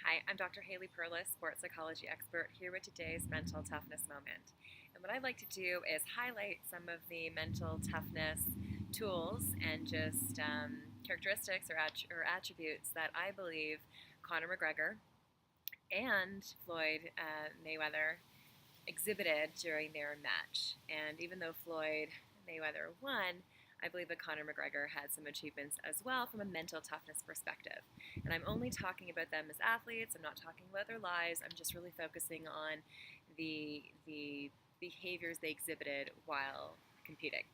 Hi, I'm Dr. Haley Perlus, sports psychology expert, here with today's mental toughness moment. And what I'd like to do is highlight some of the mental toughness tools and just characteristics or attributes that I believe Conor McGregor and Floyd Mayweather exhibited during their match. And even though Floyd Mayweather won, I believe that Conor McGregor had some achievements as well from a mental toughness perspective. And I'm only talking about them as athletes. I'm not talking about their lives. I'm just really focusing on the behaviors they exhibited while competing.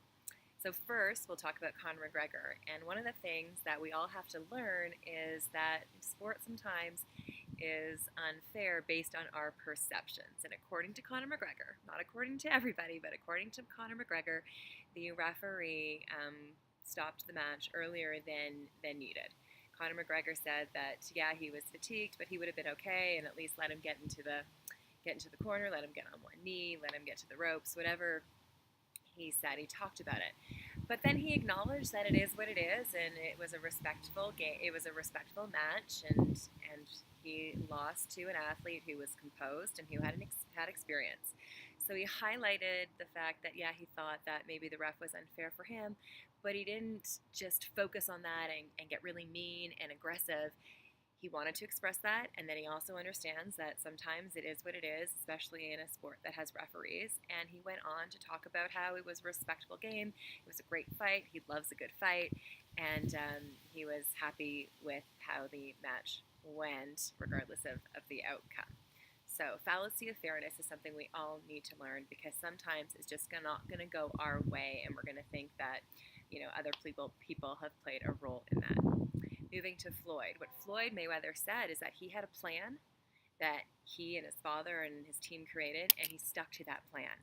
So first, we'll talk about Conor McGregor. And one of the things that we all have to learn is that sport sometimes is unfair based on our perceptions. And according to Conor McGregor, not according to everybody, but according to Conor McGregor, the referee stopped the match earlier than needed. Conor McGregor said that, yeah, he was fatigued, but he would have been okay, and at least let him get into the corner, let him get on one knee, let him get to the ropes, whatever he said. He talked about it. But then he acknowledged that it is what it is, and it was a respectful game. It was a respectful match, and he lost to an athlete who was composed and who had experience. So he highlighted the fact that, yeah, he thought that maybe the ref was unfair for him, but he didn't just focus on that and get really mean and aggressive. He wanted to express that, and then he also understands that sometimes it is what it is, especially in a sport that has referees. And he went on to talk about how it was a respectful game. It was a great fight. He loves a good fight, and he was happy with how the match went, regardless of the outcome. So fallacy of fairness is something we all need to learn, because sometimes it's just not going to go our way, and we're going to think that other people have played a role in that. Moving to Floyd, what Floyd Mayweather said is that he had a plan that he and his father and his team created, and he stuck to that plan.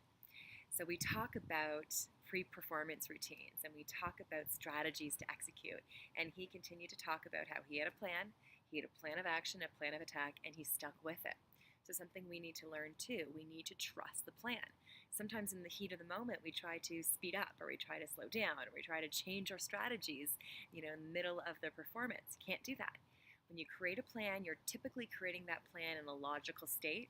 So we talk about pre-performance routines, and we talk about strategies to execute, and he continued to talk about how he had a plan, he had a plan of action, a plan of attack, and he stuck with it. So something we need to learn too, we need to trust the plan. Sometimes in the heat of the moment, we try to speed up, or we try to slow down, or we try to change our strategies, in the middle of the performance. You can't do that. When you create a plan, you're typically creating that plan in a logical state.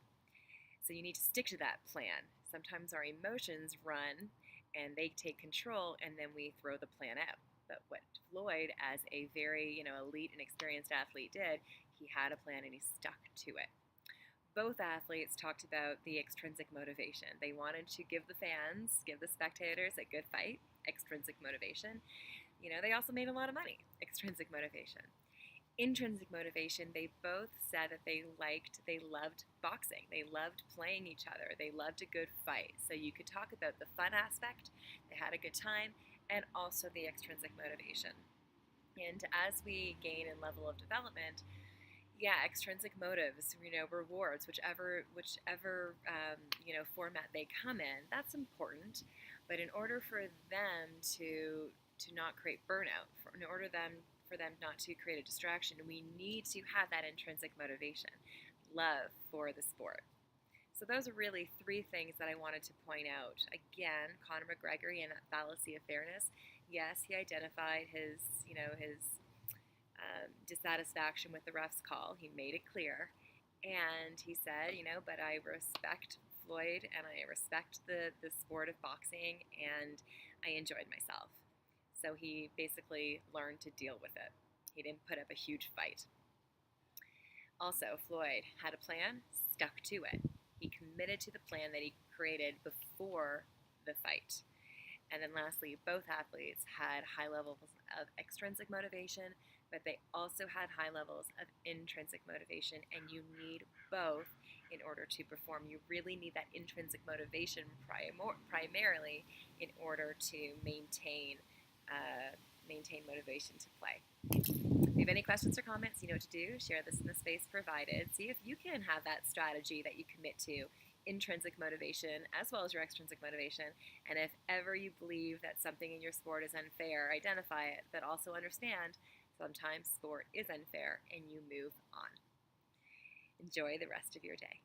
So you need to stick to that plan. Sometimes our emotions run and they take control, and then we throw the plan out. But what Floyd, as a very, elite and experienced athlete did, he had a plan and he stuck to it. Both athletes talked about the extrinsic motivation. They wanted to give the fans, give the spectators a good fight, extrinsic motivation. They also made a lot of money, extrinsic motivation. Intrinsic motivation, they both said that they loved boxing. They loved playing each other. They loved a good fight. So you could talk about the fun aspect, they had a good time, and also the extrinsic motivation. And as we gain in level of development, extrinsic motives, rewards, whichever format they come in, that's important. But in order for them to not create burnout, in order for them not to create a distraction, we need to have that intrinsic motivation, love for the sport. So those are really three things that I wanted to point out. Again, Conor McGregor and that fallacy of fairness. Yes, he identified his dissatisfaction with the ref's call. He made it clear, and he said, but I respect Floyd and I respect the sport of boxing, and I enjoyed myself. So he basically learned to deal with it. He didn't put up a huge fight. Also, Floyd had a plan, stuck to it. He committed to the plan that he created before the fight. And then lastly, both athletes had high levels of extrinsic motivation, but they also had high levels of intrinsic motivation, and you need both in order to perform. You really need that intrinsic motivation primarily in order to maintain motivation to play. If you have any questions or comments, you know what to do. Share this in the space provided. See if you can have that strategy that you commit to, intrinsic motivation as well as your extrinsic motivation. And if ever you believe that something in your sport is unfair, identify it, but also understand sometimes sport is unfair and you move on. Enjoy the rest of your day.